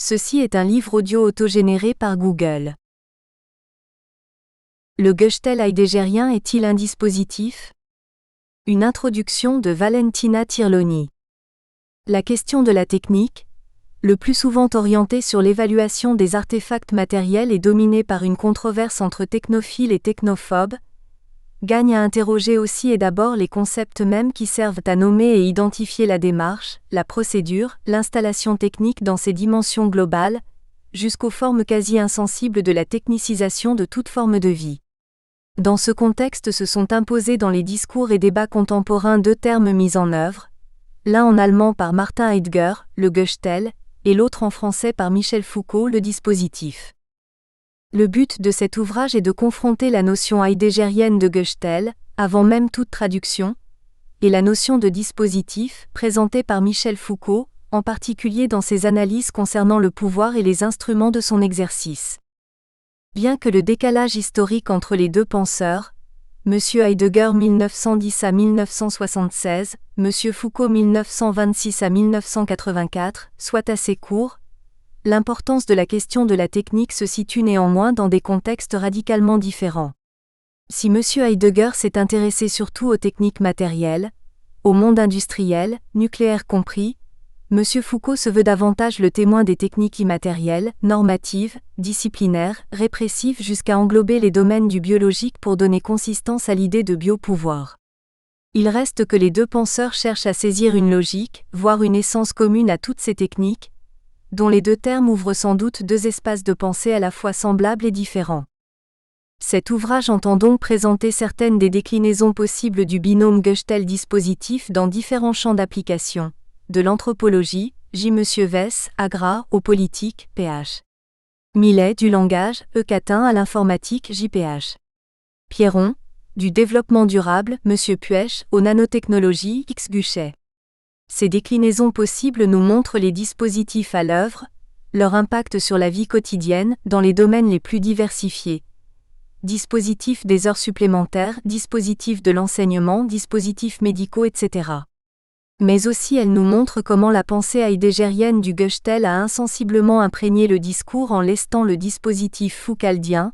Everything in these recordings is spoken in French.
Ceci est un livre audio autogénéré par Google. Le Gestell heideggerien est-il un dispositif? Une introduction de Valentina Tirloni. La question de la technique, le plus souvent orientée sur l'évaluation des artefacts matériels et dominée par une controverse entre technophiles et technophobes, gagne à interroger aussi et d'abord les concepts mêmes qui servent à nommer et identifier la démarche, la procédure, l'installation technique dans ses dimensions globales, jusqu'aux formes quasi insensibles de la technicisation de toute forme de vie. Dans ce contexte se sont imposés dans les discours et débats contemporains deux termes mis en œuvre, l'un en allemand par Martin Heidegger, le Gestell, et l'autre en français par Michel Foucault, le dispositif. Le but de cet ouvrage est de confronter la notion heideggerienne de Gestell, avant même toute traduction, et la notion de dispositif, présentée par Michel Foucault, en particulier dans ses analyses concernant le pouvoir et les instruments de son exercice. Bien que le décalage historique entre les deux penseurs, M. Heidegger 1910 à 1976, M. Foucault 1926 à 1984, soit assez court, l'importance de la question de la technique se situe néanmoins dans des contextes radicalement différents. Si M. Heidegger s'est intéressé surtout aux techniques matérielles, au monde industriel, nucléaire compris, M. Foucault se veut davantage le témoin des techniques immatérielles, normatives, disciplinaires, répressives jusqu'à englober les domaines du biologique pour donner consistance à l'idée de biopouvoir. Il reste que les deux penseurs cherchent à saisir une logique, voire une essence commune à toutes ces techniques, dont les deux termes ouvrent sans doute deux espaces de pensée à la fois semblables et différents. Cet ouvrage entend donc présenter certaines des déclinaisons possibles du binôme Gestell-dispositif dans différents champs d'application, de l'anthropologie, J. M. Vess, Agra, aux politiques, Ph. Millet, du langage, E. Catin à l'informatique, J.Ph. Pierron, du développement durable, M. Puech, aux nanotechnologies, X. Guchet. Ces déclinaisons possibles nous montrent les dispositifs à l'œuvre, leur impact sur la vie quotidienne, dans les domaines les plus diversifiés. Dispositifs des heures supplémentaires, dispositifs de l'enseignement, dispositifs médicaux, etc. Mais aussi elles nous montrent comment la pensée heideggerienne du Gestell a insensiblement imprégné le discours en lestant le dispositif foucaldien,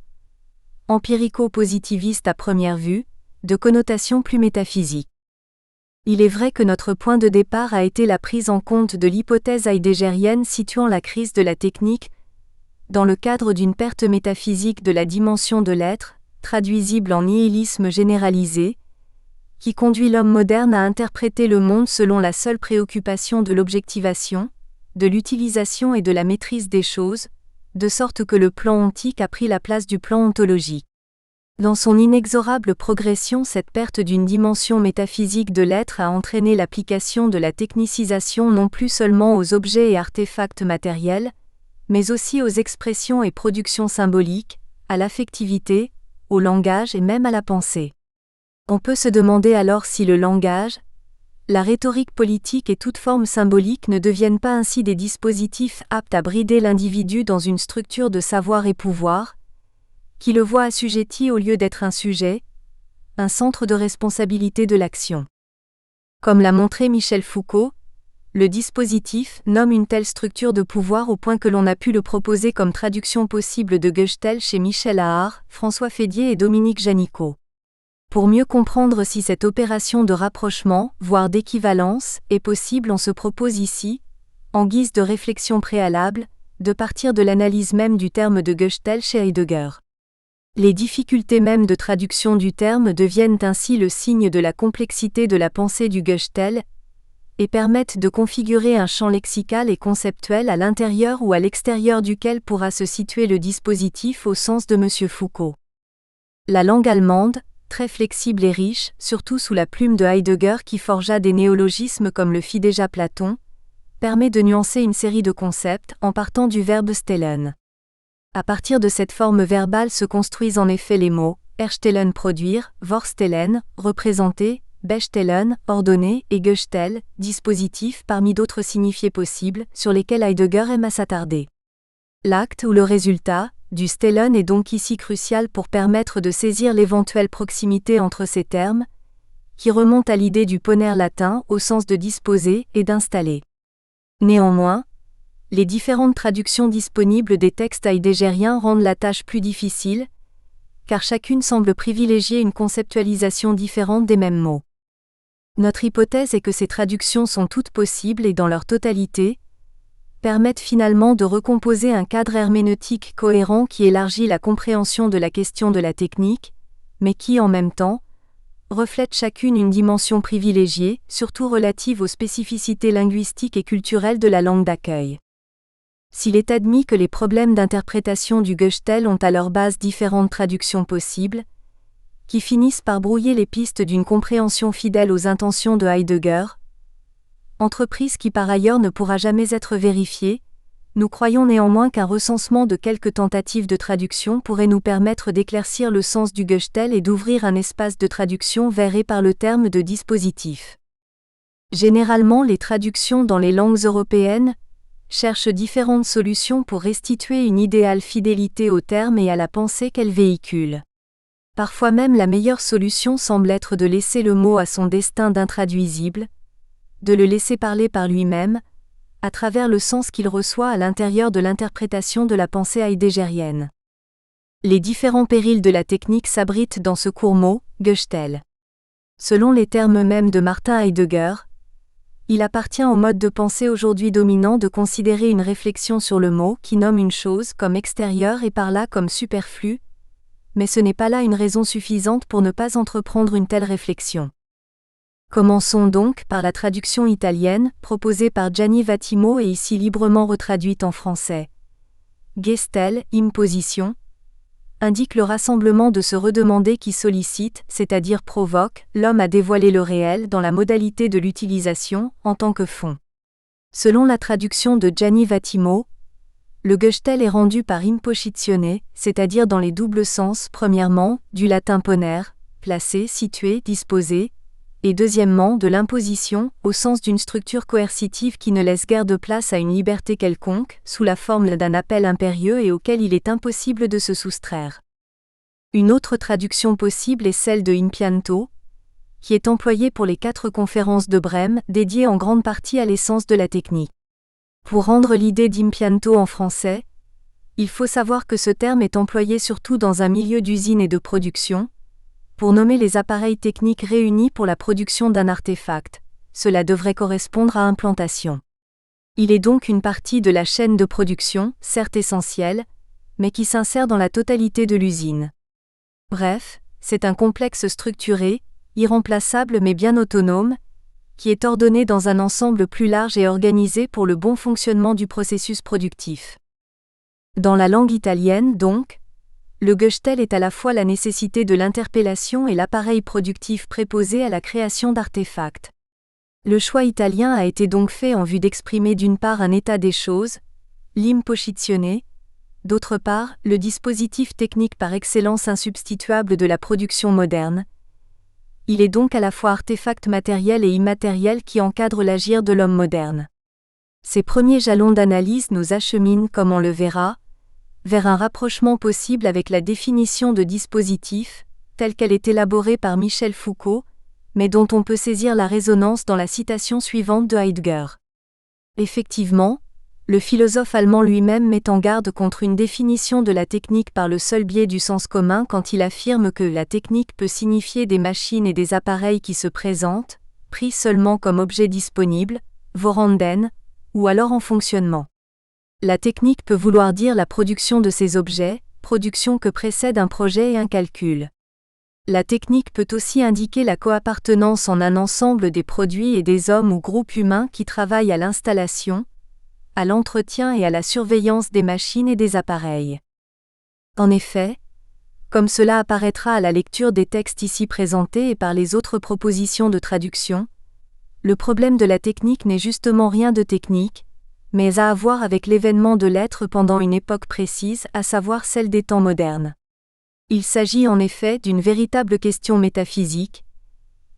empirico-positiviste à première vue, de connotation plus métaphysique. Il est vrai que notre point de départ a été la prise en compte de l'hypothèse heideggerienne situant la crise de la technique dans le cadre d'une perte métaphysique de la dimension de l'être, traduisible en nihilisme généralisé, qui conduit l'homme moderne à interpréter le monde selon la seule préoccupation de l'objectivation, de l'utilisation et de la maîtrise des choses, de sorte que le plan ontique a pris la place du plan ontologique. Dans son inexorable progression, cette perte d'une dimension métaphysique de l'être a entraîné l'application de la technicisation non plus seulement aux objets et artefacts matériels, mais aussi aux expressions et productions symboliques, à l'affectivité, au langage et même à la pensée. On peut se demander alors si le langage, la rhétorique politique et toute forme symbolique ne deviennent pas ainsi des dispositifs aptes à brider l'individu dans une structure de savoir et pouvoir, qui le voit assujetti au lieu d'être un sujet, un centre de responsabilité de l'action. Comme l'a montré Michel Foucault, le dispositif nomme une telle structure de pouvoir au point que l'on a pu le proposer comme traduction possible de Gestell chez Michel Ahar, François Fédier et Dominique Janicot. Pour mieux comprendre si cette opération de rapprochement, voire d'équivalence, est possible, on se propose ici, en guise de réflexion préalable, de partir de l'analyse même du terme de Gestell chez Heidegger. Les difficultés mêmes de traduction du terme deviennent ainsi le signe de la complexité de la pensée du Gestell et permettent de configurer un champ lexical et conceptuel à l'intérieur ou à l'extérieur duquel pourra se situer le dispositif au sens de M. Foucault. La langue allemande, très flexible et riche, surtout sous la plume de Heidegger qui forgea des néologismes comme le fit déjà Platon, permet de nuancer une série de concepts en partant du verbe stellen. À partir de cette forme verbale se construisent en effet les mots herstellen produire, vorstellen, représenter, bestellen, ordonner et Gestell, dispositif parmi d'autres signifiés possibles sur lesquels Heidegger aime à s'attarder. L'acte ou le résultat du stellen est donc ici crucial pour permettre de saisir l'éventuelle proximité entre ces termes, qui remonte à l'idée du poner latin au sens de disposer et d'installer. Néanmoins, Les différentes traductions disponibles des textes heideggerien rendent la tâche plus difficile, car chacune semble privilégier une conceptualisation différente des mêmes mots. Notre hypothèse est que ces traductions sont toutes possibles et dans leur totalité, permettent finalement de recomposer un cadre herméneutique cohérent qui élargit la compréhension de la question de la technique, mais qui, en même temps, reflète chacune une dimension privilégiée, surtout relative aux spécificités linguistiques et culturelles de la langue d'accueil. S'il est admis que les problèmes d'interprétation du Gestell ont à leur base différentes traductions possibles, qui finissent par brouiller les pistes d'une compréhension fidèle aux intentions de Heidegger, entreprise qui par ailleurs ne pourra jamais être vérifiée, nous croyons néanmoins qu'un recensement de quelques tentatives de traduction pourrait nous permettre d'éclaircir le sens du Gestell et d'ouvrir un espace de traduction vers et par le terme de dispositif. Généralement, les traductions dans les langues européennes cherchent différentes solutions pour restituer une idéale fidélité au terme et à la pensée qu'elles véhiculent. Parfois même la meilleure solution semble être de laisser le mot à son destin d'intraduisible, de le laisser parler par lui-même, à travers le sens qu'il reçoit à l'intérieur de l'interprétation de la pensée heideggerienne. Les différents périls de la technique s'abritent dans ce court mot, Gestell. Selon les termes mêmes de Martin Heidegger, il appartient au mode de pensée aujourd'hui dominant de considérer une réflexion sur le mot qui nomme une chose comme extérieure et par là comme superflue, mais ce n'est pas là une raison suffisante pour ne pas entreprendre une telle réflexion. Commençons donc par la traduction italienne, proposée par Gianni Vattimo et ici librement retraduite en français. Gestell, imposition, indique le rassemblement de ce redemandé qui sollicite, c'est-à-dire provoque, l'homme à dévoiler le réel dans la modalité de l'utilisation, en tant que fond. Selon la traduction de Gianni Vattimo, le Gestell est rendu par imposizione, c'est-à-dire dans les doubles sens, premièrement, du latin ponere, placer, situer, disposer, et deuxièmement de l'imposition, au sens d'une structure coercitive qui ne laisse guère de place à une liberté quelconque, sous la forme d'un appel impérieux et auquel il est impossible de se soustraire. Une autre traduction possible est celle de impianto, qui est employée pour les 4 conférences de Brême, dédiées en grande partie à l'essence de la technique. Pour rendre l'idée d'impianto en français, il faut savoir que ce terme est employé surtout dans un milieu d'usine et de production, pour nommer les appareils techniques réunis pour la production d'un artefact. Cela devrait correspondre à implantation. Il est donc une partie de la chaîne de production, certes essentielle, mais qui s'insère dans la totalité de l'usine. Bref, c'est un complexe structuré, irremplaçable mais bien autonome, qui est ordonné dans un ensemble plus large et organisé pour le bon fonctionnement du processus productif. Dans la langue italienne, donc, le Gestell est à la fois la nécessité de l'interpellation et l'appareil productif préposé à la création d'artefacts. Le choix italien a été donc fait en vue d'exprimer d'une part un état des choses, l'imposizione, d'autre part, le dispositif technique par excellence insubstituable de la production moderne. Il est donc à la fois artefact matériel et immatériel qui encadre l'agir de l'homme moderne. Ces premiers jalons d'analyse nous acheminent, comme on le verra, vers un rapprochement possible avec la définition de dispositif, telle qu'elle est élaborée par Michel Foucault, mais dont on peut saisir la résonance dans la citation suivante de Heidegger. Effectivement, le philosophe allemand lui-même met en garde contre une définition de la technique par le seul biais du sens commun quand il affirme que la technique peut signifier des machines et des appareils qui se présentent, pris seulement comme objets disponibles, vorhanden, ou alors en fonctionnement. La technique peut vouloir dire la production de ces objets, production que précède un projet et un calcul. La technique peut aussi indiquer la coappartenance en un ensemble des produits et des hommes ou groupes humains qui travaillent à l'installation, à l'entretien et à la surveillance des machines et des appareils. En effet, comme cela apparaîtra à la lecture des textes ici présentés et par les autres propositions de traduction, le problème de la technique n'est justement rien de technique, mais à voir avec l'événement de l'être pendant une époque précise, à savoir celle des temps modernes. Il s'agit en effet d'une véritable question métaphysique,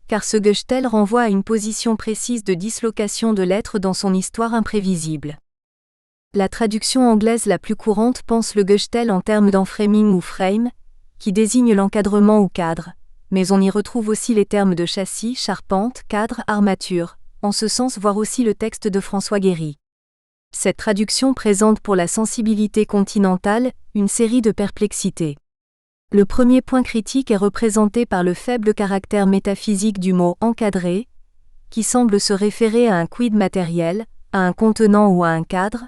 car ce Gestell renvoie à une position précise de dislocation de l'être dans son histoire imprévisible. La traduction anglaise la plus courante pense le Gestell en termes d'enframing ou frame, qui désigne l'encadrement ou cadre, mais on y retrouve aussi les termes de châssis, charpente, cadre, armature, en ce sens voir aussi le texte de François Guéry. Cette traduction présente pour la sensibilité continentale une série de perplexités. Le premier point critique est représenté par le faible caractère métaphysique du mot « encadré », qui semble se référer à un quid matériel, à un contenant ou à un cadre,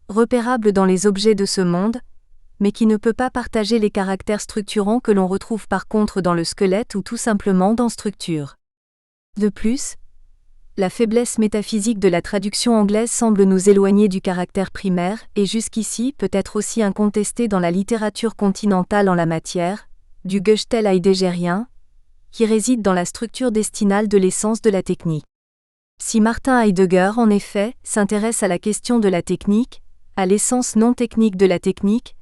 repérable dans les objets de ce monde, mais qui ne peut pas partager les caractères structurants que l'on retrouve par contre dans le squelette ou tout simplement dans structure. De plus, la faiblesse métaphysique de la traduction anglaise semble nous éloigner du caractère primaire et jusqu'ici peut être aussi incontesté dans la littérature continentale en la matière, du Gestell heideggérien, qui réside dans la structure destinale de l'essence de la technique. Si Martin Heidegger, en effet, s'intéresse à la question de la technique, à l'essence non technique de la technique,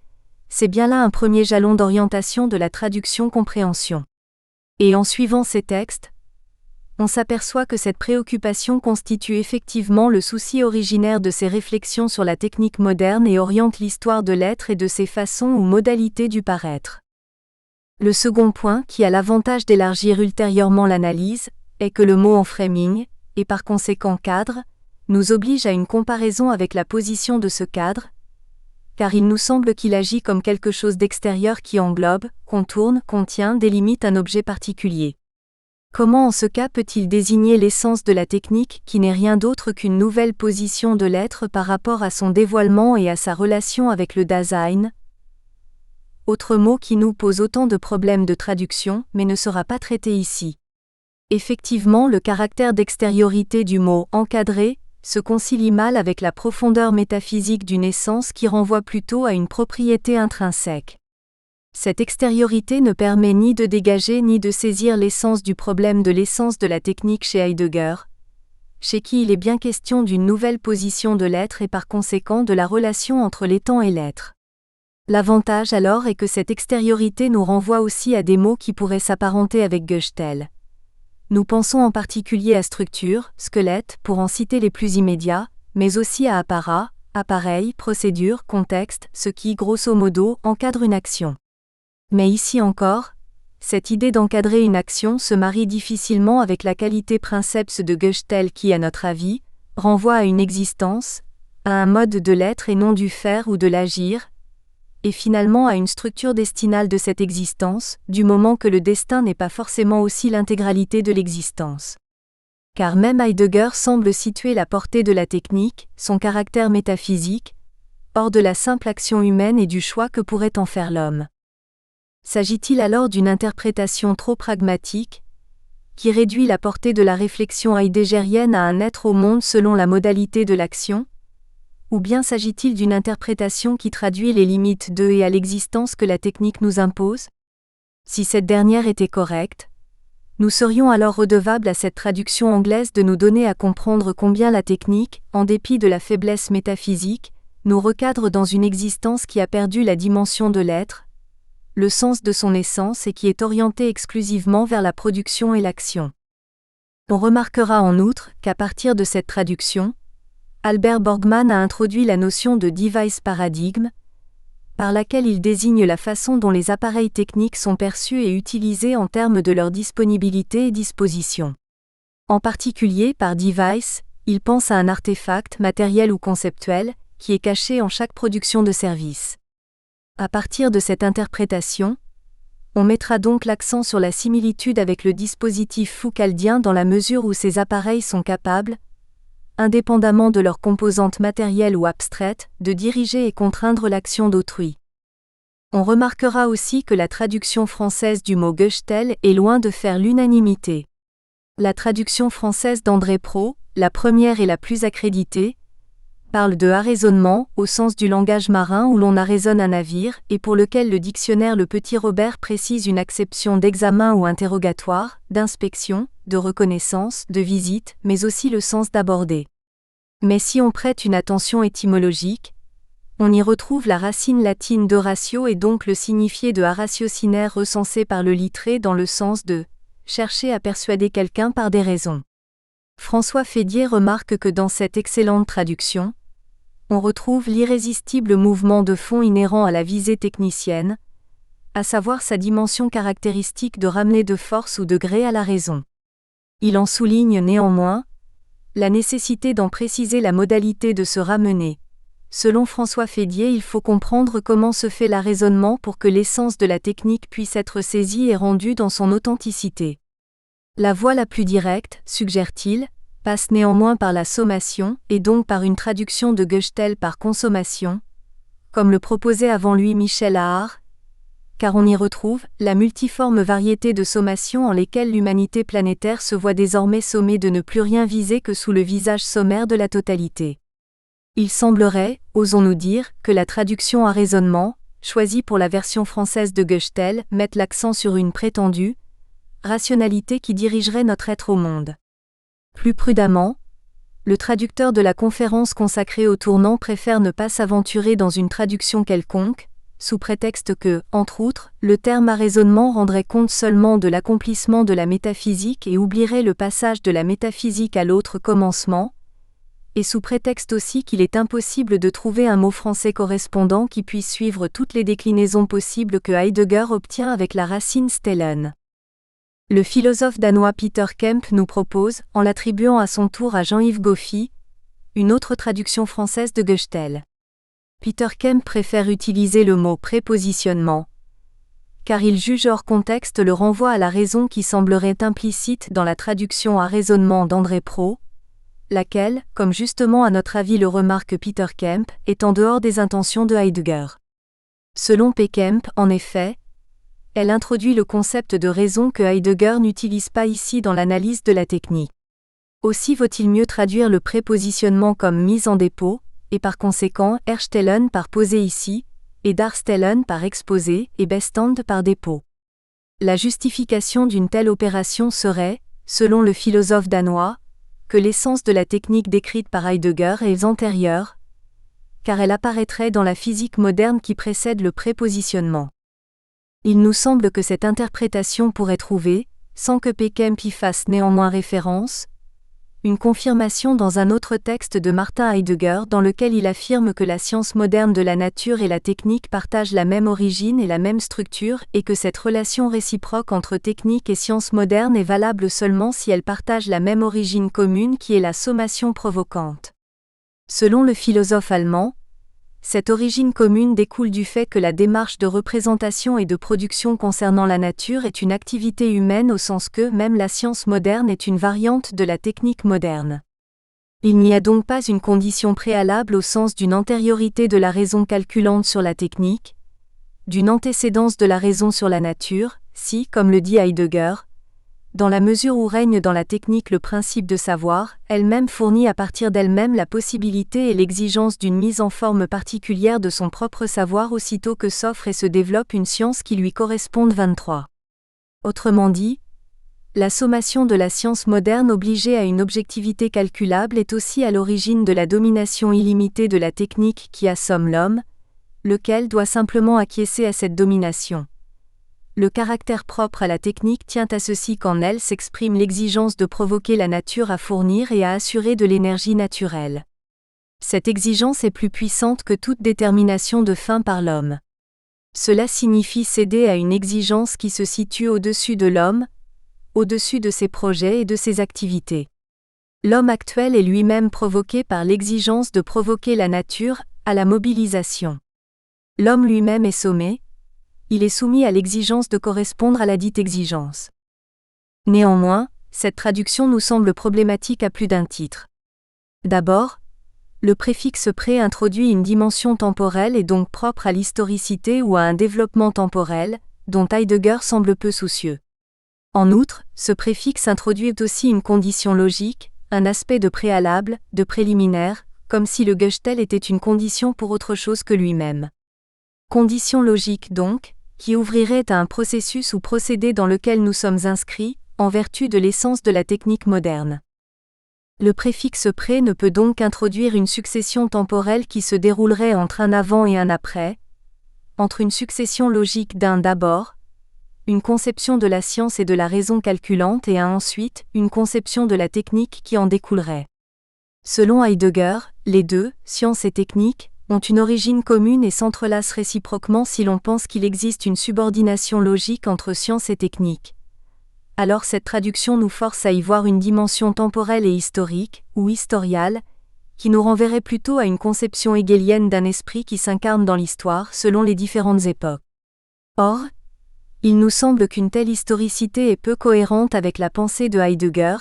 c'est bien là un premier jalon d'orientation de la traduction-compréhension. Et en suivant ces textes, on s'aperçoit que cette préoccupation constitue effectivement le souci originaire de ses réflexions sur la technique moderne et oriente l'histoire de l'être et de ses façons ou modalités du paraître. Le second point, qui a l'avantage d'élargir ultérieurement l'analyse, est que le mot en framing, et par conséquent cadre, nous oblige à une comparaison avec la position de ce cadre, car il nous semble qu'il agit comme quelque chose d'extérieur qui englobe, contourne, contient, délimite un objet particulier. Comment en ce cas peut-il désigner l'essence de la technique qui n'est rien d'autre qu'une nouvelle position de l'être par rapport à son dévoilement et à sa relation avec le Dasein ? Autre mot qui nous pose autant de problèmes de traduction mais ne sera pas traité ici. Effectivement, le caractère d'extériorité du mot « encadré » se concilie mal avec la profondeur métaphysique d'une essence qui renvoie plutôt à une propriété intrinsèque. Cette extériorité ne permet ni de dégager ni de saisir l'essence du problème de l'essence de la technique chez Heidegger, chez qui il est bien question d'une nouvelle position de l'être et par conséquent de la relation entre l'étant et l'être. L'avantage alors est que cette extériorité nous renvoie aussi à des mots qui pourraient s'apparenter avec Gestell. Nous pensons en particulier à structure, squelette, pour en citer les plus immédiats, mais aussi à apparat, appareil, procédure, contexte, ce qui, grosso modo, encadre une action. Mais ici encore, cette idée d'encadrer une action se marie difficilement avec la qualité princeps de Gestell qui, à notre avis, renvoie à une existence, à un mode de l'être et non du faire ou de l'agir, et finalement à une structure destinale de cette existence, du moment que le destin n'est pas forcément aussi l'intégralité de l'existence. Car même Heidegger semble situer la portée de la technique, son caractère métaphysique, hors de la simple action humaine et du choix que pourrait en faire l'homme. S'agit-il alors d'une interprétation trop pragmatique, qui réduit la portée de la réflexion heideggérienne à un être au monde selon la modalité de l'action ? Ou bien s'agit-il d'une interprétation qui traduit les limites de et à l'existence que la technique nous impose ? Si cette dernière était correcte, nous serions alors redevables à cette traduction anglaise de nous donner à comprendre combien la technique, en dépit de la faiblesse métaphysique, nous recadre dans une existence qui a perdu la dimension de l'être, le sens de son essence et qui est orientée exclusivement vers la production et l'action. On remarquera en outre qu'à partir de cette traduction, Albert Borgmann a introduit la notion de device paradigme, par laquelle il désigne la façon dont les appareils techniques sont perçus et utilisés en termes de leur disponibilité et disposition. En particulier, par device, il pense à un artefact matériel ou conceptuel, qui est caché en chaque production de service. À partir de cette interprétation, on mettra donc l'accent sur la similitude avec le dispositif foucaldien dans la mesure où ces appareils sont capables, indépendamment de leurs composantes matérielles ou abstraites, de diriger et contraindre l'action d'autrui. On remarquera aussi que la traduction française du mot Gestell est loin de faire l'unanimité. La traduction française d'André Praud, la première et la plus accréditée, parle de arraisonnement, au sens du langage marin où l'on arraisonne un navire, et pour lequel le dictionnaire Le Petit Robert précise une acception d'examen ou interrogatoire, d'inspection, de reconnaissance, de visite, mais aussi le sens d'aborder. Mais si on prête une attention étymologique, on y retrouve la racine latine d'Horatio et donc le signifié de ratiocinaire recensé par le Littré dans le sens de « chercher à persuader quelqu'un par des raisons ». François Fédier remarque que dans cette excellente traduction, on retrouve l'irrésistible mouvement de fond inhérent à la visée technicienne, à savoir sa dimension caractéristique de ramener de force ou de gré à la raison. Il en souligne néanmoins la nécessité d'en préciser la modalité de ce ramener. Selon François Fédier, il faut comprendre comment se fait l'arraisonnement pour que l'essence de la technique puisse être saisie et rendue dans son authenticité. La voie la plus directe, suggère-t-il, passe néanmoins par la sommation, et donc par une traduction de Göstel par consommation, comme le proposait avant lui Michel Aare, car on y retrouve la multiforme variété de sommations en lesquelles l'humanité planétaire se voit désormais sommée de ne plus rien viser que sous le visage sommaire de la totalité. Il semblerait, osons-nous dire, que la traduction à raisonnement, choisie pour la version française de Göstel, mette l'accent sur une prétendue rationalité qui dirigerait notre être au monde. Plus prudemment, le traducteur de la conférence consacrée au tournant préfère ne pas s'aventurer dans une traduction quelconque, sous prétexte que, entre autres, le terme à raisonnement rendrait compte seulement de l'accomplissement de la métaphysique et oublierait le passage de la métaphysique à l'autre commencement, et sous prétexte aussi qu'il est impossible de trouver un mot français correspondant qui puisse suivre toutes les déclinaisons possibles que Heidegger obtient avec la racine stellen. Le philosophe danois Peter Kemp nous propose, en l'attribuant à son tour à Jean-Yves Goffy, une autre traduction française de Göstel. Peter Kemp préfère utiliser le mot prépositionnement, car il juge hors contexte le renvoi à la raison qui semblerait implicite dans la traduction à raisonnement d'André Proulx, laquelle, comme justement à notre avis le remarque Peter Kemp, est en dehors des intentions de Heidegger. Selon P. Kemp, en effet, elle introduit le concept de raison que Heidegger n'utilise pas ici dans l'analyse de la technique. Aussi vaut-il mieux traduire le prépositionnement comme mise en dépôt, et par conséquent herstellen par poser ici, et darstellen par exposer, et bestand par dépôt. La justification d'une telle opération serait, selon le philosophe danois, que l'essence de la technique décrite par Heidegger est antérieure, car elle apparaîtrait dans la physique moderne qui précède le prépositionnement. Il nous semble que cette interprétation pourrait trouver, sans que P. Kemp y fasse néanmoins référence, une confirmation dans un autre texte de Martin Heidegger dans lequel il affirme que la science moderne de la nature et la technique partagent la même origine et la même structure et que cette relation réciproque entre technique et science moderne est valable seulement si elles partagent la même origine commune qui est la sommation provocante. Selon le philosophe allemand, cette origine commune découle du fait que la démarche de représentation et de production concernant la nature est une activité humaine au sens que même la science moderne est une variante de la technique moderne. Il n'y a donc pas une condition préalable au sens d'une antériorité de la raison calculante sur la technique, d'une antécédence de la raison sur la nature, si, comme le dit Heidegger, dans la mesure où règne dans la technique le principe de savoir, elle-même fournit à partir d'elle-même la possibilité et l'exigence d'une mise en forme particulière de son propre savoir aussitôt que s'offre et se développe une science qui lui corresponde. 23. Autrement dit, la sommation de la science moderne obligée à une objectivité calculable est aussi à l'origine de la domination illimitée de la technique qui assomme l'homme, lequel doit simplement acquiescer à cette domination. Le caractère propre à la technique tient à ceci qu'en elle s'exprime l'exigence de provoquer la nature à fournir et à assurer de l'énergie naturelle. Cette exigence est plus puissante que toute détermination de fin par l'homme. Cela signifie céder à une exigence qui se situe au-dessus de l'homme, au-dessus de ses projets et de ses activités. L'homme actuel est lui-même provoqué par l'exigence de provoquer la nature à la mobilisation. L'homme lui-même est sommé, il est soumis à l'exigence de correspondre à la dite exigence. Néanmoins, cette traduction nous semble problématique à plus d'un titre. D'abord, le préfixe pré introduit une dimension temporelle et donc propre à l'historicité ou à un développement temporel, dont Heidegger semble peu soucieux. En outre, ce préfixe introduit aussi une condition logique, un aspect de préalable, de préliminaire, comme si le Göstel était une condition pour autre chose que lui-même. Condition logique donc, qui ouvrirait à un processus ou procédé dans lequel nous sommes inscrits, en vertu de l'essence de la technique moderne. Le préfixe pré ne peut donc introduire une succession temporelle qui se déroulerait entre un avant et un après, entre une succession logique d'un d'abord, une conception de la science et de la raison calculante et un ensuite, une conception de la technique qui en découlerait. Selon Heidegger, les deux, science et technique, ont une origine commune et s'entrelacent réciproquement si l'on pense qu'il existe une subordination logique entre science et technique. alors cette traduction nous force à y voir une dimension temporelle et historique, ou historiale, qui nous renverrait plutôt à une conception hegélienne d'un esprit qui s'incarne dans l'histoire selon les différentes époques. Or, il nous semble qu'une telle historicité est peu cohérente avec la pensée de Heidegger,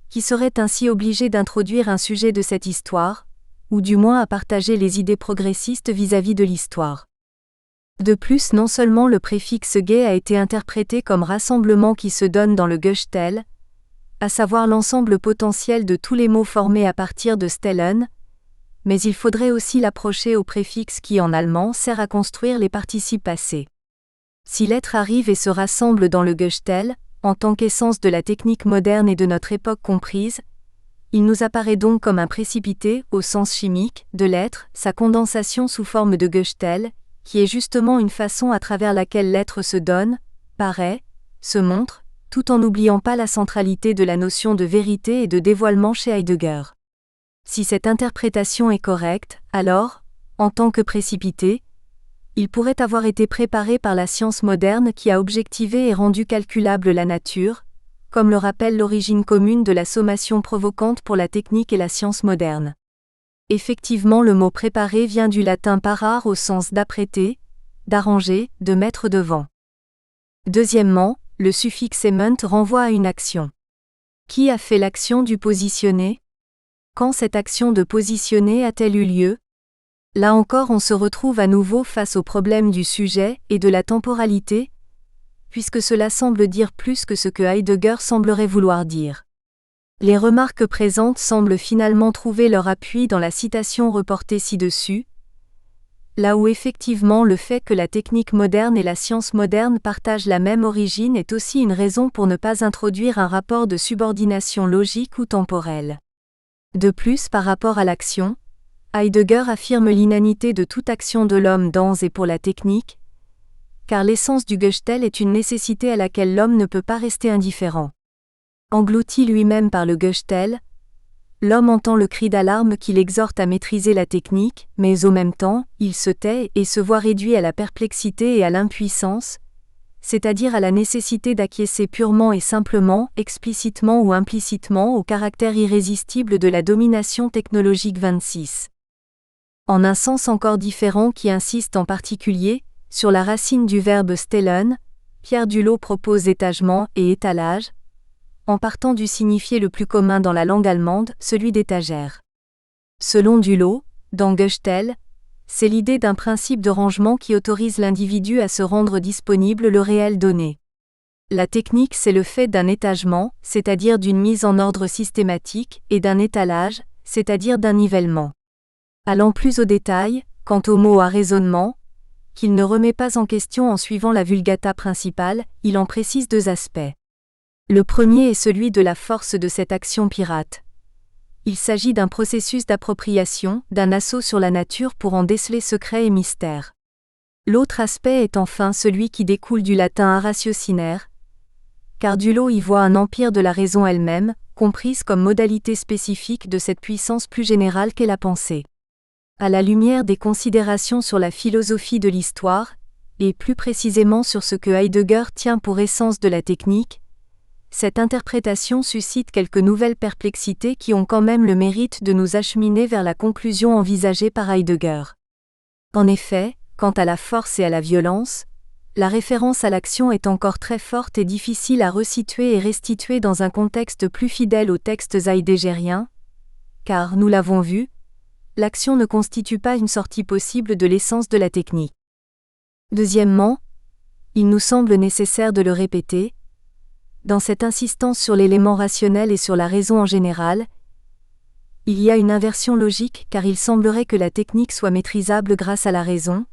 qui serait ainsi obligé d'introduire un sujet de cette histoire, ou du moins à partager les idées progressistes vis-à-vis de l'histoire. De plus, non seulement le préfixe ge a été interprété comme rassemblement qui se donne dans le Gestell, à savoir l'ensemble potentiel de tous les mots formés à partir de stellen, mais il faudrait aussi l'approcher au préfixe qui en allemand sert à construire les participes passés. Si l'être arrive et se rassemble dans le Gestell, en tant qu'essence de la technique moderne et de notre époque comprise, il nous apparaît donc comme un précipité, au sens chimique, de l'être, sa condensation sous forme de Gestell, qui est justement une façon à travers laquelle l'être se donne, paraît, se montre, tout en n'oubliant pas la centralité de la notion de vérité et de dévoilement chez Heidegger. Si cette interprétation est correcte, alors, en tant que précipité, il pourrait avoir été préparé par la science moderne qui a objectivé et rendu calculable la nature, comme le rappelle l'origine commune de la sommation provocante pour la technique et la science moderne. Effectivement, le mot préparer vient du latin parar au sens d'apprêter, d'arranger, de mettre devant. Deuxièmement, le suffixe ement renvoie à une action. Qui a fait l'action du positionner? Quand cette action de positionner a-t-elle eu lieu? Là encore on se retrouve à nouveau face au problème du sujet et de la temporalité, puisque cela semble dire plus que ce que Heidegger semblerait vouloir dire. Les remarques présentes semblent finalement trouver leur appui dans la citation reportée ci-dessus, là où effectivement le fait que la technique moderne et la science moderne partagent la même origine est aussi une raison pour ne pas introduire un rapport de subordination logique ou temporelle. De plus, par rapport à l'action, Heidegger affirme l'inanité de toute action de l'homme dans et pour la technique, car l'essence du Gestell est une nécessité à laquelle l'homme ne peut pas rester indifférent. Englouti lui-même par le Gestell, l'homme entend le cri d'alarme qui l'exhorte à maîtriser la technique, mais au même temps, il se tait et se voit réduit à la perplexité et à l'impuissance, c'est-à-dire à la nécessité d'acquiescer purement et simplement, explicitement ou implicitement au caractère irrésistible de la domination technologique 26. En un sens encore différent qui insiste en particulier sur la racine du verbe stellen, Pierre Dulot propose étagement et étalage, en partant du signifié le plus commun dans la langue allemande, celui d'étagère. Selon Dulot, dans Gestell, c'est l'idée d'un principe de rangement qui autorise l'individu à se rendre disponible le réel donné. La technique c'est le fait d'un étagement, c'est-à-dire d'une mise en ordre systématique, et d'un étalage, c'est-à-dire d'un nivellement. Allant plus au détail, quant au mot à raisonnement, qu'il ne remet pas en question en suivant la vulgata principale, il en précise deux aspects. Le premier est celui de la force de cette action pirate. Il s'agit d'un processus d'appropriation, d'un assaut sur la nature pour en déceler secrets et mystères. L'autre aspect est enfin celui qui découle du latin à ratiocinaire, car Dulot y voit un empire de la raison elle-même, comprise comme modalité spécifique de cette puissance plus générale qu'est la pensée. À la lumière des considérations sur la philosophie de l'histoire, et plus précisément sur ce que Heidegger tient pour essence de la technique, cette interprétation suscite quelques nouvelles perplexités qui ont quand même le mérite de nous acheminer vers la conclusion envisagée par Heidegger. En effet, quant à la force et à la violence, la référence à l'action est encore très forte et difficile à resituer et restituer dans un contexte plus fidèle aux textes heideggeriens, car, nous l'avons vu, l'action ne constitue pas une sortie possible de l'essence de la technique. Deuxièmement, il nous semble nécessaire de le répéter, dans cette insistance sur l'élément rationnel et sur la raison en général, il y a une inversion logique car il semblerait que la technique soit maîtrisable grâce à la raison,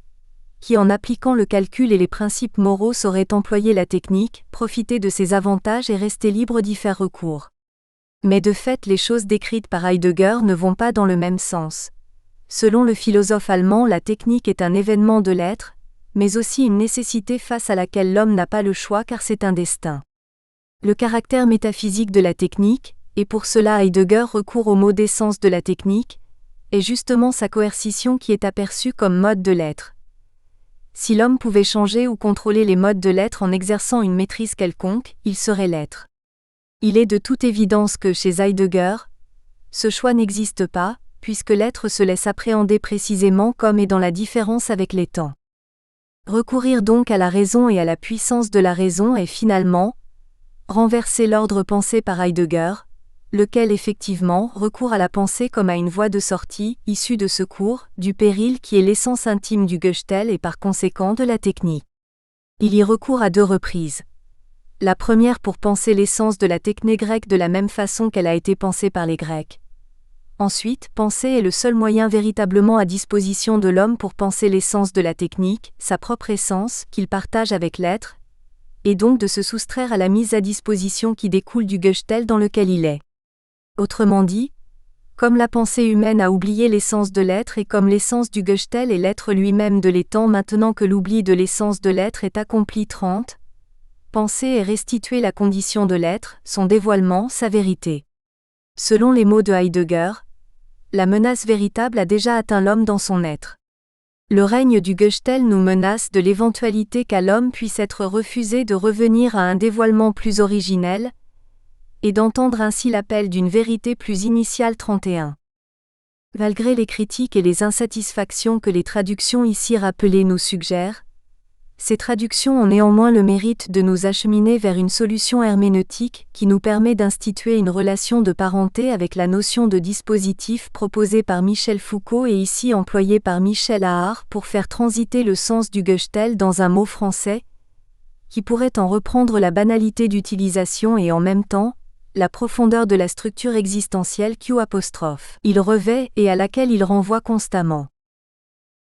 qui en appliquant le calcul et les principes moraux saurait employer la technique, profiter de ses avantages et rester libre d'y faire recours. Mais de fait les choses décrites par Heidegger ne vont pas dans le même sens. Selon le philosophe allemand, la technique est un événement de l'être, mais aussi une nécessité face à laquelle l'homme n'a pas le choix car c'est un destin. Le caractère métaphysique de la technique, et pour cela Heidegger recourt au mot d'essence de la technique, est justement sa coercition qui est aperçue comme mode de l'être. Si l'homme pouvait changer ou contrôler les modes de l'être en exerçant une maîtrise quelconque, il serait l'être. Il est de toute évidence que chez Heidegger, ce choix n'existe pas, puisque l'être se laisse appréhender précisément comme est dans la différence avec les temps. Recourir donc à la raison et à la puissance de la raison est finalement renverser l'ordre pensé par Heidegger, lequel effectivement recourt à la pensée comme à une voie de sortie, issue de secours, du péril qui est l'essence intime du Gestell et par conséquent de la technique. Il y recourt à 2 reprises. La première pour penser l'essence de la techné grecque de la même façon qu'elle a été pensée par les Grecs. Ensuite, penser est le seul moyen véritablement à disposition de l'homme pour penser l'essence de la technique, sa propre essence, qu'il partage avec l'être, et donc de se soustraire à la mise à disposition qui découle du Gestell dans lequel il est. Autrement dit, comme la pensée humaine a oublié l'essence de l'être et comme l'essence du Gestell est l'être lui-même de l'étant maintenant que l'oubli de l'essence de l'être est accompli 30, penser est restituer la condition de l'être, son dévoilement, sa vérité. Selon les mots de Heidegger, la menace véritable a déjà atteint l'homme dans son être. Le règne du Gestell nous menace de l'éventualité qu'à l'homme puisse être refusé de revenir à un dévoilement plus originel, et d'entendre ainsi l'appel d'une vérité plus initiale 31. Malgré les critiques et les insatisfactions que les traductions ici rappelées nous suggèrent, ces traductions ont néanmoins le mérite de nous acheminer vers une solution herméneutique qui nous permet d'instituer une relation de parenté avec la notion de dispositif proposée par Michel Foucault et ici employée par Michel Aare pour faire transiter le sens du Gestell dans un mot français, qui pourrait en reprendre la banalité d'utilisation et en même temps, la profondeur de la structure existentielle Q'. Il revêt et à laquelle il renvoie constamment.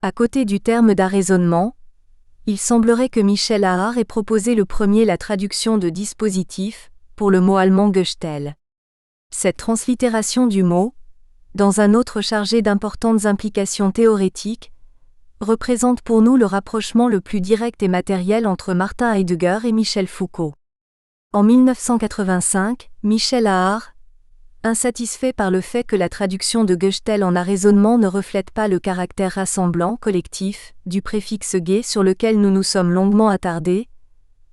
À côté du terme d'arraisonnement, il semblerait que Michel Aare ait proposé le premier la traduction de dispositif, pour le mot allemand Gestell. Cette translittération du mot, dans un autre chargé d'importantes implications théorétiques, représente pour nous le rapprochement le plus direct et matériel entre Martin Heidegger et Michel Foucault. En 1985, Michel Aare, insatisfait par le fait que la traduction de Gestell en arraisonnement ne reflète pas le caractère rassemblant, collectif, du préfixe gai sur lequel nous nous sommes longuement attardés,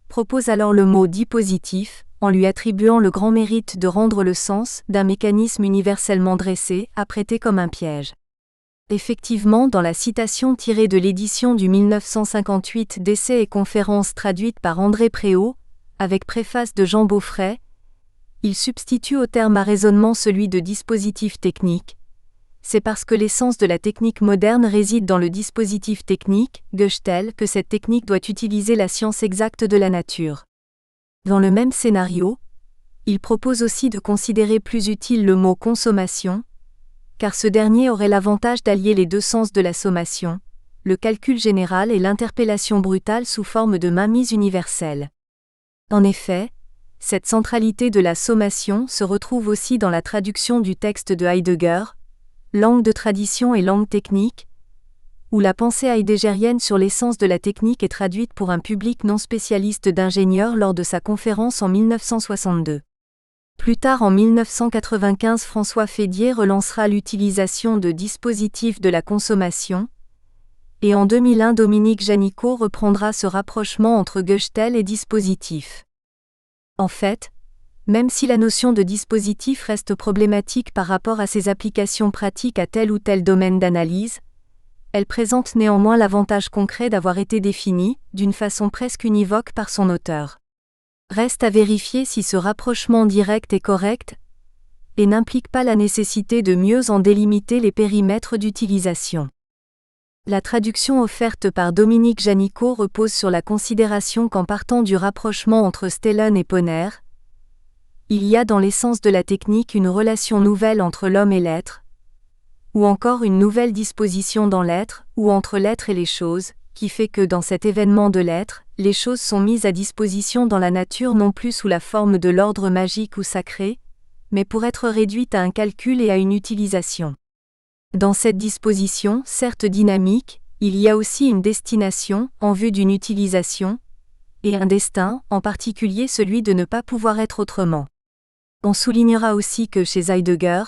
propose alors le mot dispositif, en lui attribuant le grand mérite de rendre le sens d'un mécanisme universellement dressé, apprêté comme un piège. Effectivement, dans la citation tirée de l'édition du 1958 d'Essais et conférences traduite par André Préau, avec préface de Jean Beaufray, il substitue au terme arraisonnement celui de dispositif technique. C'est parce que l'essence de la technique moderne réside dans le dispositif technique, Gestell, que cette technique doit utiliser la science exacte de la nature. Dans le même scénario, il propose aussi de considérer plus utile le mot consommation, car ce dernier aurait l'avantage d'allier les 2 sens de la sommation, le calcul général et l'interpellation brutale sous forme de mainmise universelle. En effet, cette centralité de la sommation se retrouve aussi dans la traduction du texte de Heidegger, Langue de tradition et langue technique, où la pensée heideggerienne sur l'essence de la technique est traduite pour un public non spécialiste d'ingénieurs lors de sa conférence en 1962. Plus tard en 1995, François Fédier relancera l'utilisation de dispositifs de la consommation, et en 2001 Dominique Janicot reprendra ce rapprochement entre Gestell et dispositif. En fait, même si la notion de dispositif reste problématique par rapport à ses applications pratiques à tel ou tel domaine d'analyse, elle présente néanmoins l'avantage concret d'avoir été définie, d'une façon presque univoque par son auteur. Reste à vérifier si ce rapprochement direct est correct, et n'implique pas la nécessité de mieux en délimiter les périmètres d'utilisation. La traduction offerte par Dominique Janicot repose sur la considération qu'en partant du rapprochement entre Stellen et Ponner, il y a dans l'essence de la technique une relation nouvelle entre l'homme et l'être, ou encore une nouvelle disposition dans l'être, ou entre l'être et les choses, qui fait que dans cet événement de l'être, les choses sont mises à disposition dans la nature non plus sous la forme de l'ordre magique ou sacré, mais pour être réduites à un calcul et à une utilisation. Dans cette disposition, certes dynamique, il y a aussi une destination, en vue d'une utilisation, et un destin, en particulier celui de ne pas pouvoir être autrement. On soulignera aussi que chez Heidegger,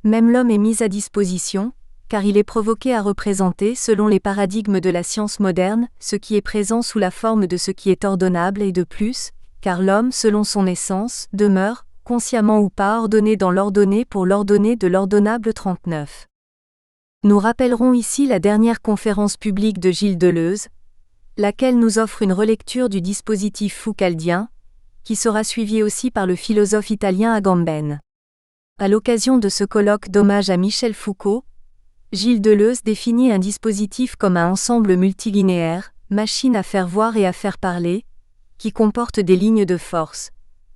même l'homme est mis à disposition, car il est provoqué à représenter, selon les paradigmes de la science moderne, ce qui est présent sous la forme de ce qui est ordonnable et de plus, car l'homme, selon son essence, demeure, consciemment ou pas, ordonné dans l'ordonné pour l'ordonné de l'ordonnable 39. Nous rappellerons ici la dernière conférence publique de Gilles Deleuze, laquelle nous offre une relecture du dispositif foucaldien, qui sera suivie aussi par le philosophe italien Agamben. À l'occasion de ce colloque d'hommage à Michel Foucault, Gilles Deleuze définit un dispositif comme un ensemble multilinéaire, machine à faire voir et à faire parler, qui comporte des lignes de force,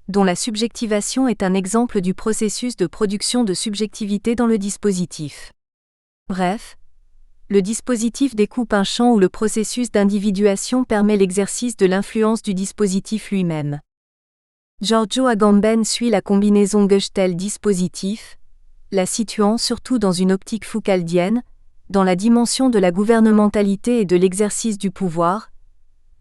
dont la subjectivation est un exemple du processus de production de subjectivité dans le dispositif. Bref, le dispositif découpe un champ où le processus d'individuation permet l'exercice de l'influence du dispositif lui-même. Giorgio Agamben suit la combinaison Gestell-dispositif, la situant surtout dans une optique foucaldienne, dans la dimension de la gouvernementalité et de l'exercice du pouvoir,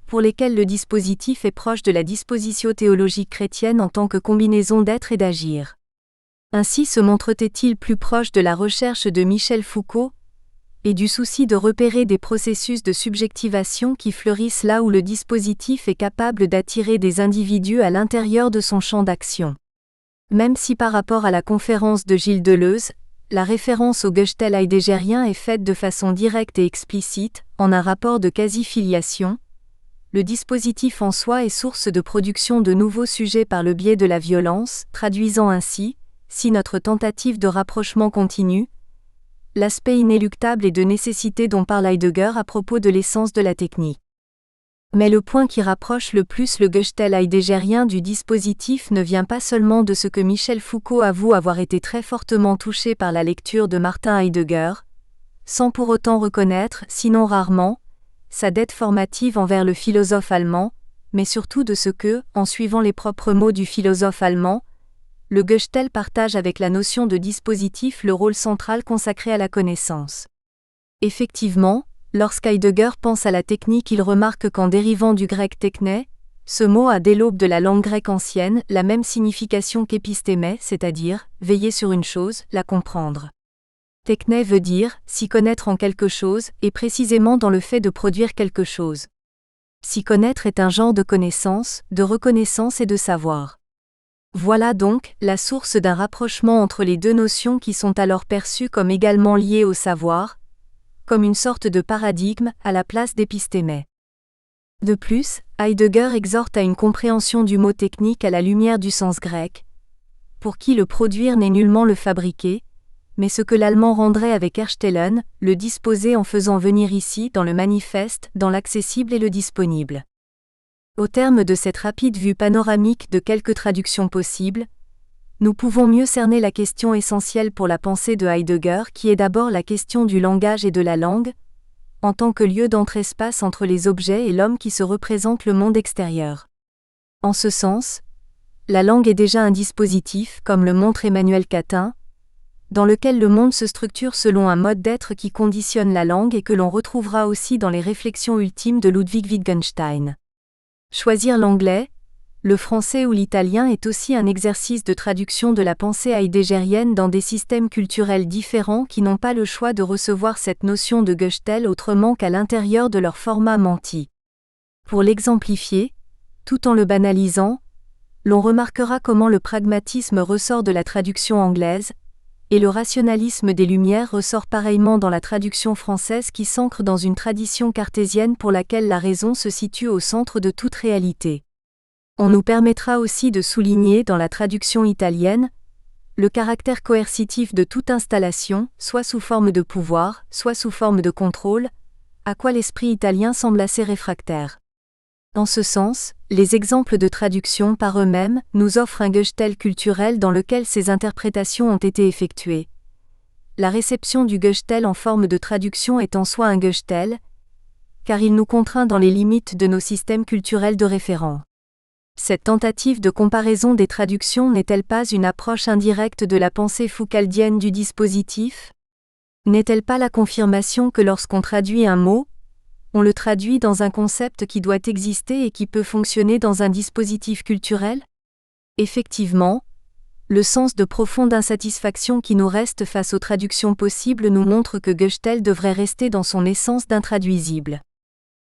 pour lesquels le dispositif est proche de la dispositio théologique chrétienne en tant que combinaison d'être et d'agir. Ainsi se montre-t-il plus proche de la recherche de Michel Foucault, et du souci de repérer des processus de subjectivation qui fleurissent là où le dispositif est capable d'attirer des individus à l'intérieur de son champ d'action. Même si par rapport à la conférence de Gilles Deleuze, la référence au Gestell heideggerien est faite de façon directe et explicite, en un rapport de quasi-filiation, le dispositif en soi est source de production de nouveaux sujets par le biais de la violence, traduisant ainsi, si notre tentative de rapprochement continue, l'aspect inéluctable et de nécessité dont parle Heidegger à propos de l'essence de la technique. Mais le point qui rapproche le plus le Gestell heideggerien du dispositif ne vient pas seulement de ce que Michel Foucault avoue avoir été très fortement touché par la lecture de Martin Heidegger, sans pour autant reconnaître, sinon rarement, sa dette formative envers le philosophe allemand, mais surtout de ce que, en suivant les propres mots du philosophe allemand, le Gestell partage avec la notion de dispositif le rôle central consacré à la connaissance. Effectivement, lorsqu'Heidegger pense à la technique, il remarque qu'en dérivant du grec techné, ce mot a dès l'aube de la langue grecque ancienne la même signification qu'épistémé, c'est-à-dire veiller sur une chose, la comprendre. Techné veut dire s'y connaître en quelque chose, et précisément dans le fait de produire quelque chose. S'y connaître est un genre de connaissance, de reconnaissance et de savoir. Voilà donc la source d'un rapprochement entre les deux notions qui sont alors perçues comme également liées au savoir, comme une sorte de paradigme à la place d'épistémé. De plus, Heidegger exhorte à une compréhension du mot technique à la lumière du sens grec, pour qui le produire n'est nullement le fabriquer, mais ce que l'allemand rendrait avec Erstellen, le disposer en faisant venir ici dans le manifeste, dans l'accessible et le disponible. Au terme de cette rapide vue panoramique de quelques traductions possibles, nous pouvons mieux cerner la question essentielle pour la pensée de Heidegger qui est d'abord la question du langage et de la langue, en tant que lieu d'entre-espace entre les objets et l'homme qui se représente le monde extérieur. En ce sens, la langue est déjà un dispositif, comme le montre Emmanuel Catin, dans lequel le monde se structure selon un mode d'être qui conditionne la langue et que l'on retrouvera aussi dans les réflexions ultimes de Ludwig Wittgenstein. Choisir l'anglais, le français ou l'italien est aussi un exercice de traduction de la pensée heideggerienne dans des systèmes culturels différents qui n'ont pas le choix de recevoir cette notion de Gestell autrement qu'à l'intérieur de leur format menti. Pour l'exemplifier, tout en le banalisant, l'on remarquera comment le pragmatisme ressort de la traduction anglaise, et le rationalisme des Lumières ressort pareillement dans la traduction française qui s'ancre dans une tradition cartésienne pour laquelle la raison se situe au centre de toute réalité. On nous permettra aussi de souligner dans la traduction italienne le caractère coercitif de toute installation, soit sous forme de pouvoir, soit sous forme de contrôle, à quoi l'esprit italien semble assez réfractaire. En ce sens, les exemples de traduction par eux-mêmes nous offrent un Gestell culturel dans lequel ces interprétations ont été effectuées. La réception du Gestell en forme de traduction est en soi un Gestell, car il nous contraint dans les limites de nos systèmes culturels de référent. Cette tentative de comparaison des traductions n'est-elle pas une approche indirecte de la pensée foucaldienne du dispositif ? N'est-elle pas la confirmation que lorsqu'on traduit un mot, on le traduit dans un concept qui doit exister et qui peut fonctionner dans un dispositif culturel ? Effectivement, Le sens de profonde insatisfaction qui nous reste face aux traductions possibles nous montre que Gestell devrait rester dans son essence d'intraduisible.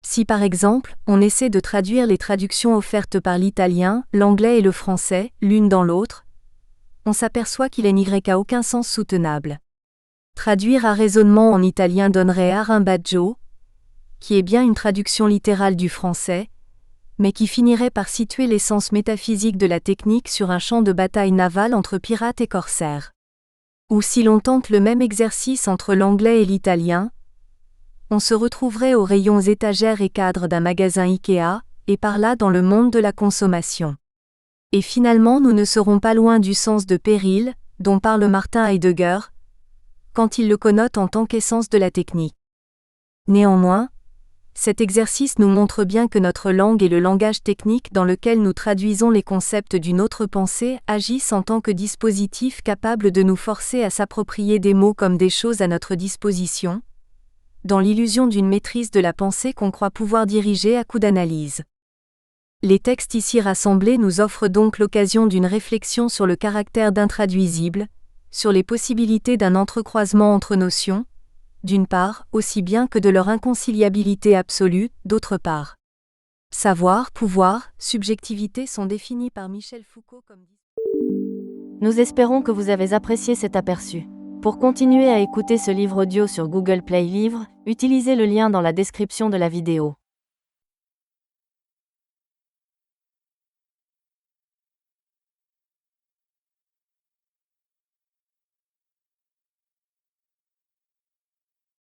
Si par exemple, on essaie de traduire les traductions offertes par l'italien, l'anglais et le français, l'une dans l'autre, on s'aperçoit qu'il n'y a aucun sens soutenable. Traduire à raisonnement en italien donnerait arrembaggio, qui est bien une traduction littérale du français, mais qui finirait par situer l'essence métaphysique de la technique sur un champ de bataille naval entre pirates et corsaires. Ou si l'on tente le même exercice entre l'anglais et l'italien, on se retrouverait aux rayons étagères et cadres d'un magasin Ikea, et par là dans le monde de la consommation. Et finalement nous ne serons pas loin du sens de péril, dont parle Martin Heidegger, quand il le connote en tant qu'essence de la technique. Néanmoins, cet exercice nous montre bien que notre langue et le langage technique dans lequel nous traduisons les concepts d'une autre pensée agissent en tant que dispositifs capables de nous forcer à s'approprier des mots comme des choses à notre disposition, dans l'illusion d'une maîtrise de la pensée qu'on croit pouvoir diriger à coup d'analyse. Les textes ici rassemblés nous offrent donc l'occasion d'une réflexion sur le caractère d'intraduisible, sur les possibilités d'un entrecroisement entre notions, d'une part, aussi bien que de leur inconciliabilité absolue, d'autre part. Savoir, pouvoir, subjectivité sont définis par Michel Foucault comme... Nous espérons que vous avez apprécié cet aperçu. Pour continuer à écouter ce livre audio sur Google Play Livres, utilisez le lien dans la description de la vidéo.